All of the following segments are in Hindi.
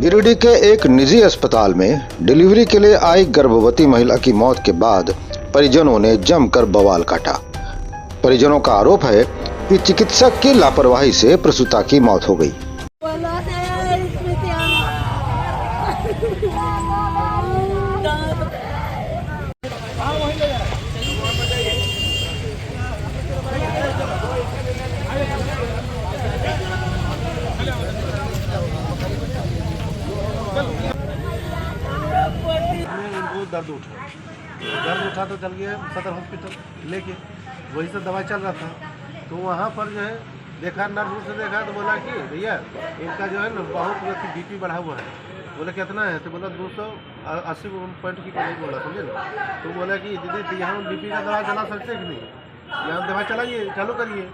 गिरिडीह के एक निजी अस्पताल में डिलीवरी के लिए आई गर्भवती महिला की मौत के बाद परिजनों ने जमकर बवाल काटा। परिजनों का आरोप है कि चिकित्सक की लापरवाही से प्रसूता की मौत हो गई। दर्द उठा तो चल गया सदर हॉस्पिटल लेके, वही से दवाई चल रहा था। तो वहाँ पर जो है देखा, नर्स से देखा तो बोला कि भैया इनका जो है ना बहुत बीपी बढ़ा हुआ है। बोले कितना है? तो बोला 280 पॉइंट की कमी बोला, समझे ना। तो बोला कि दीदी यहाँ बीपी का दवा चला सकते कि नहीं, यहाँ दवा चलाइए, चालू करिए।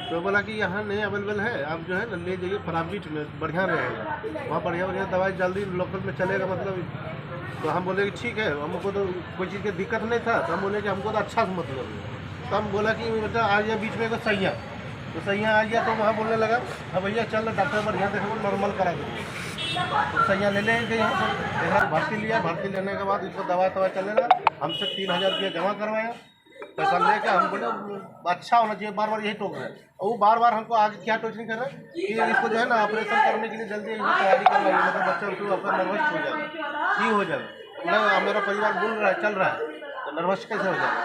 तो बोला कि यहाँ नहीं अवेलेबल है, आप जो है ना ले जाइए प्राइवेट में, बढ़िया रहेगा, वहाँ बढ़िया दवाई जल्दी लोकल में चलेगा मतलब। तो हम बोले कि ठीक है, हमको तो कोई चीज़ की दिक्कत नहीं था। तो हम बोले कि हमको तो अच्छा से मतलब है। तो हम बोला कि बेटा आ गया बीच में एक सैया, तो सैया आ गया। तो वहाँ बोलने लगा हाँ भैया चल डॉक्टर बढ़िया देखो नॉर्मल करा देंगे। तो सैया ले लेंगे यहाँ पर, देखा भर्ती लिया, भर्ती लेने के बाद इसको दवा चलने लगा। हमसे 3000 रुपया जमा करवाया, पैसा लेकर हम बोले अच्छा होना चाहिए, बार बार यही टोक रहे हैं। और वो बार बार हमको आगे क्या टोचनी कर रहे हैं कि इसको जो है ना ऑपरेशन करने के लिए जल्दी तैयारी करवाइए, मतलब बच्चा उसको आपका नर्वस हो जाएगा, ही हो जाएगा। नहीं मेरा परिवार बोल रहा है, चल रहा है, तो नर्वस कैसे हो जाएगा?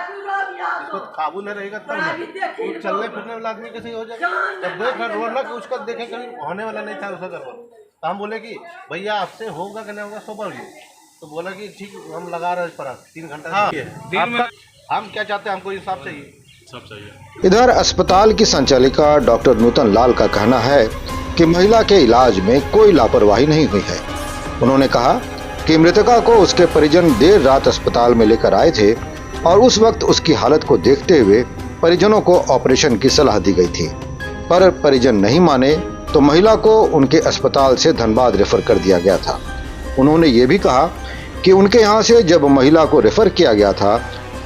इसको काबू नहीं रहेगा तब ना, तो चलने फिरने वाला आदमी कैसे हो जाएगा? जब देख रहे रोना कि उसका देखें कभी होने वाला नहीं था उसका गड़बड़। तो हम बोले कि भैया आपसे होगा कि नहीं होगा सो बोलिए। तो बोला कि ठीक हम लगा रहे हैं पर 3 घंटा। हम क्या चाहते हैं, हमको इंसाफ चाहिए, सब चाहिए। इधर अस्पताल की संचालिका डॉक्टर नूतन लाल का कहना है कि महिला के इलाज में कोई लापरवाही नहीं हुई है। उन्होंने कहा कि मृतका को उसके परिजन देर रात अस्पताल में लेकर आए थे और उस वक्त उसकी हालत को देखते हुए परिजनों को ऑपरेशन की सलाह दी गई थी, पर परिजन नहीं माने तो महिला को उनके अस्पताल से धनबाद रेफर कर दिया गया था। उन्होंने ये भी कहा कि उनके यहाँ से जब महिला को रेफर किया गया था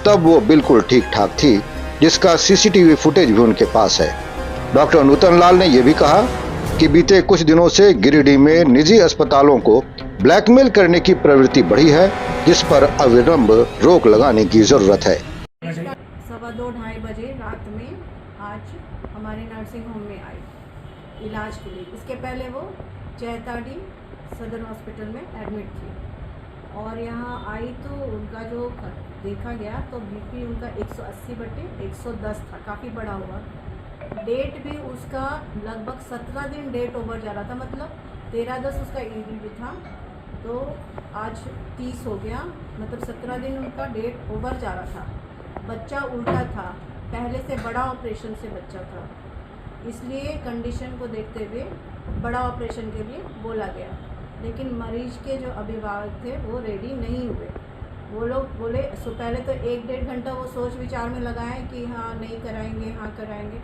तब वो बिल्कुल ठीक ठाक थी, जिसका सीसीटीवी फुटेज भी उनके पास है। डॉक्टर नूतन लाल ने यह भी कहा कि बीते कुछ दिनों से गिरिडीह में निजी अस्पतालों को ब्लैकमेल करने की प्रवृत्ति बढ़ी है, जिस पर अविलंब रोक लगाने की जरूरत है। 2:15 बजे रात में आज हमारे नर्सिंग होम में आई इलाज के लिए। इसके पहले वो चैताड़ी सदर हॉस्पिटल में एडमिट थी और यहाँ आई तो उनका जो देखा गया तो बीपी उनका 180/110 था, काफ़ी बड़ा हुआ। डेट भी उसका लगभग 17 दिन डेट ओवर जा रहा था, मतलब 13/10 उसका ईडी भी था, तो आज 30 हो गया, मतलब 17 दिन उनका डेट ओवर जा रहा था। बच्चा उल्टा था, पहले से बड़ा ऑपरेशन से बच्चा था, इसलिए कंडीशन को देखते हुए बड़ा ऑपरेशन के लिए बोला गया। लेकिन मरीज के जो अभिभावक थे वो रेडी नहीं हुए। वो लोग बोले पहले तो 1-1.5 घंटा वो सोच विचार में लगाए कि हाँ नहीं कराएंगे, हाँ कराएंगे।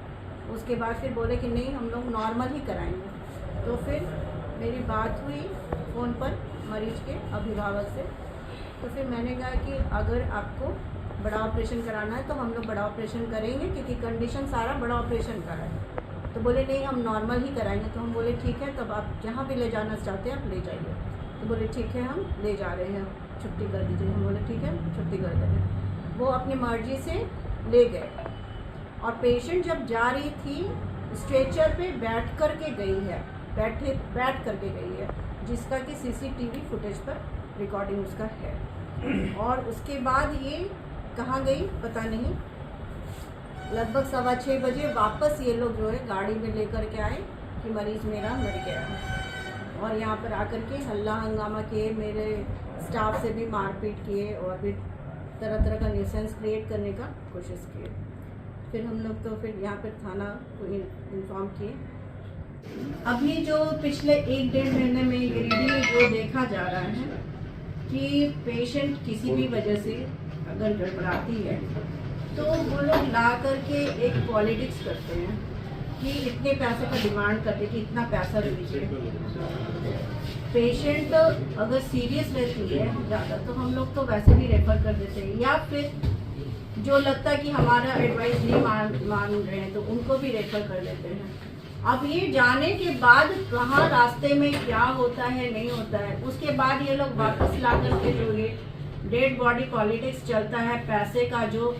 उसके बाद फिर बोले कि नहीं हम लोग नॉर्मल ही कराएंगे। तो फिर मेरी बात हुई फ़ोन पर मरीज के अभिभावक से, तो फिर मैंने कहा कि अगर आपको बड़ा ऑपरेशन कराना है तो हम लोग बड़ा ऑपरेशन करेंगे, क्योंकि कंडीशन सारा बड़ा ऑपरेशन का है। तो बोले नहीं हम नॉर्मल ही कराएंगे। तो हम बोले ठीक है, तब आप जहाँ भी ले जाना चाहते हैं आप ले जाइए। तो बोले ठीक है हम ले जा रहे हैं, छुट्टी कर दीजिए। हम बोले ठीक है छुट्टी कर देंगे। वो अपनी मर्जी से ले गए और पेशेंट जब जा रही थी स्ट्रेचर पे बैठ करके गई है, बैठ करके गई है, जिसका कि सीसीटीवी फुटेज पर रिकॉर्डिंग उसका है। और उसके बाद ये कहाँ गई पता नहीं, लगभग 6:15 बजे वापस ये लोग जो है गाड़ी में लेकर के आए कि मरीज़ मेरा मर गया। और यहाँ पर आकर के हल्ला हंगामा किए, मेरे स्टाफ से भी मारपीट किए और भी तरह तरह का न्यूसेंस क्रिएट करने का कोशिश किए। फिर हम लोग तो फिर यहाँ पर थाना को इन्फॉर्म किए। अभी जो पिछले 1-1.5 महीने में गिरिडीह में जो देखा जा रहा है कि पेशेंट किसी भी वजह से अगर गड़बड़ाती है तो वो लोग ला करके एक पॉलिटिक्स करते हैं कि इतने पैसे का डिमांड करते कि इतना पैसा दीजिए। पेशेंट अगर सीरियस रहती है ज़्यादा तो हम लोग तो वैसे भी रेफर कर देते हैं, या फिर जो लगता है कि हमारा एडवाइस नहीं मान रहे हैं तो उनको भी रेफर कर देते हैं। अब ये जाने के बाद कहाँ रास्ते में क्या होता है नहीं होता है, उसके बाद ये लोग वापस ला करके जो ये डेड बॉडी पॉलिटिक्स चलता है, पैसे का जो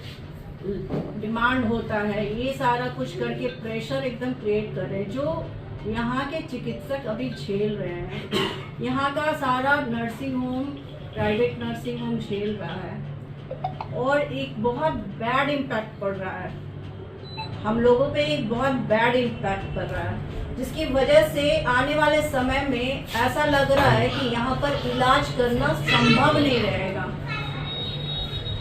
डिमांड होता है, ये सारा कुछ करके प्रेशर एकदम क्रिएट कर रहे हैं, जो यहाँ के चिकित्सक अभी झेल रहे हैं। यहाँ का सारा nursing home, private nursing home झेल रहा है और एक बहुत बैड इम्पैक्ट पड़ रहा है हम लोगों पे, एक बहुत बैड इम्पैक्ट पड़ रहा है, जिसकी वजह से आने वाले समय में ऐसा लग रहा है कि यहाँ पर इलाज करना संभव नहीं रहेगा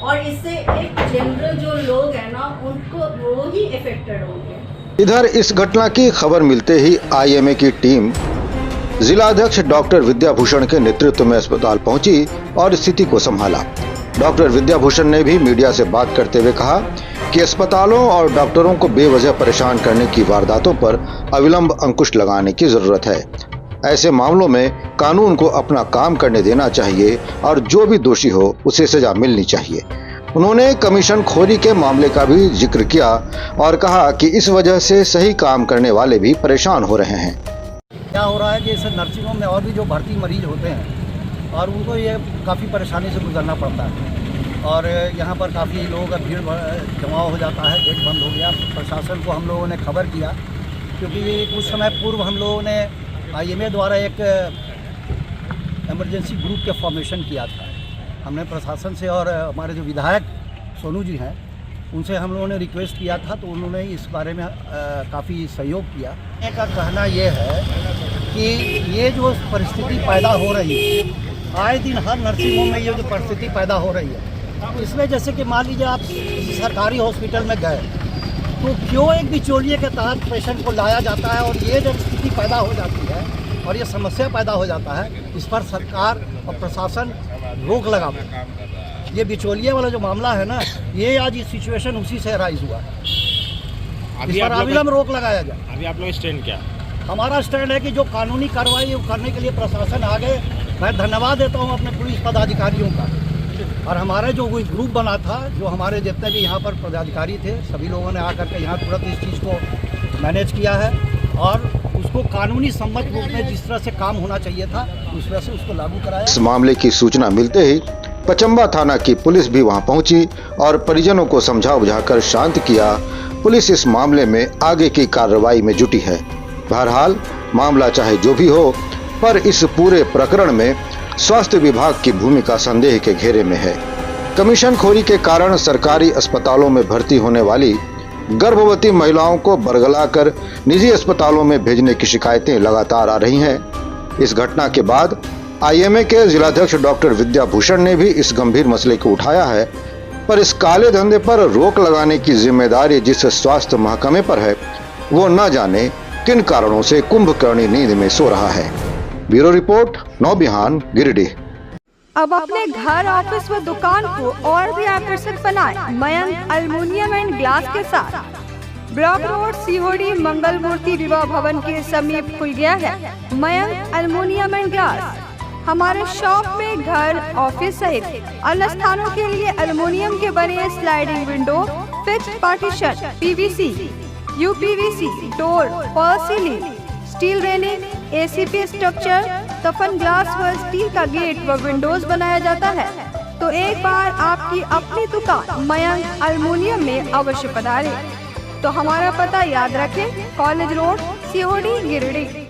और इससे एक जनरल जो लोग हैं ना, उनको वो ही इफेक्टेड होंगे। इधर इस घटना की खबर मिलते ही आईएमए की टीम जिलाध्यक्ष डॉक्टर विद्याभूषण के नेतृत्व में अस्पताल पहुंची और स्थिति को संभाला। डॉक्टर विद्याभूषण ने भी मीडिया से बात करते हुए कहा कि अस्पतालों और डॉक्टरों को बेवजह परेशान करने की वारदातों पर अविलंब अंकुश लगाने की जरूरत है। ऐसे मामलों में कानून को अपना काम करने देना चाहिए और जो भी दोषी हो उसे सजा मिलनी चाहिए। उन्होंने कमीशन खोरी के मामले का भी जिक्र किया और कहा कि इस वजह से सही काम करने वाले भी परेशान हो रहे हैं। क्या हो रहा है कि इस नर्सिंग होम में और भी जो भर्ती मरीज होते हैं और उनको ये काफ़ी परेशानी से गुजरना पड़ता है और यहाँ पर काफ़ी लोगों का भीड़ जमाव हो जाता है। गेट बंद हो गया। प्रशासन को हम लोगों ने खबर किया, क्योंकि कुछ समय पूर्व हम लोगों ने आईएमए द्वारा एक इमरजेंसी ग्रुप के फॉर्मेशन किया था। हमने प्रशासन से और हमारे जो विधायक सोनू जी हैं उनसे हम लोगों ने रिक्वेस्ट किया था, तो उन्होंने इस बारे में काफ़ी सहयोग किया। का कहना ये है कि ये जो परिस्थिति पैदा हो रही है, आए दिन हर नर्सिंग होम में ये जो परिस्थिति पैदा हो रही है, इसमें जैसे कि मान लीजिए आप सरकारी हॉस्पिटल में गए तो क्यों एक बिचौलिए के तहत पेशेंट को लाया जाता है और ये जब स्थिति पैदा हो जाती है और ये समस्या पैदा हो जाता है, इस पर सरकार और प्रशासन रोक लगावे। ये बिचौलिए वाला जो मामला है ना, ये आज इस सिचुएशन उसी से राइज हुआ है। इस पर अविलंब रोक लगाया जाए। अभी आप लोग स्टैंड क्या? हमारा स्टैंड है कि जो कानूनी कार्रवाई करने के लिए प्रशासन आगे। मैं धन्यवाद देता हूँ अपने पुलिस पदाधिकारियों का और हमारे जो कोई ग्रुप बना था, जो हमारे जितने भी यहाँ पर पदाधिकारी थे, सभी लोगों ने आकर के यहाँ तुरंत इस चीज़ को मैनेज किया है और उसको कानूनी सम्मत रूप में जिस तरह से काम होना चाहिए था उस तरह से उसको लागू कराया। इस मामले की सूचना मिलते ही पचम्बा थाना की पुलिस भी वहां पहुंची और परिजनों को समझा बुझाकर शांत किया। पुलिस इस मामले में आगे की कार्रवाई में जुटी है। बहरहाल मामला चाहे जो भी हो, पर इस पूरे प्रकरण में स्वास्थ्य विभाग की भूमिका संदेह के घेरे में है। कमीशन खोरी के कारण सरकारी अस्पतालों में भर्ती होने वाली गर्भवती महिलाओं को बरगलाकर निजी अस्पतालों में भेजने की शिकायतें लगातार आ रही हैं। इस घटना के बाद आईएमए के जिलाध्यक्ष डॉक्टर विद्याभूषण ने भी इस गंभीर मसले को उठाया है, पर इस काले धंधे पर रोक लगाने की जिम्मेदारी जिस स्वास्थ्य महकमे पर है, वो न जाने किन कारणों से कुंभकर्णी नींद में सो रहा है। ब्यूरो रिपोर्ट, नौ बिहान, गिरिडीह। अब अपने घर, ऑफिस व दुकान को और भी आकर्षक बनाएं मयंक एल्युमिनियम एंड ग्लास के साथ। ब्लॉक रोड, सीहोड़ी, मंगल मूर्ति विवाह भवन के समीप खुल गया है मयंक एल्युमिनियम एंड ग्लास। हमारे शॉप में घर, ऑफिस सहित अन्य स्थानों के लिए एल्युमिनियम के बने sliding window, fixed partition, PVC, UPVC, door, fall ceiling, steel railing, ACP structure, तफन ग्लास व स्टील का गेट व विंडोज बनाया जाता है। तो एक बार आपकी अपनी दुकान मयंक एल्युमिनियम में अवश्य पधारें। तो हमारा पता याद रखें, कॉलेज रोड, सीहोड़ी, गिरिडीह।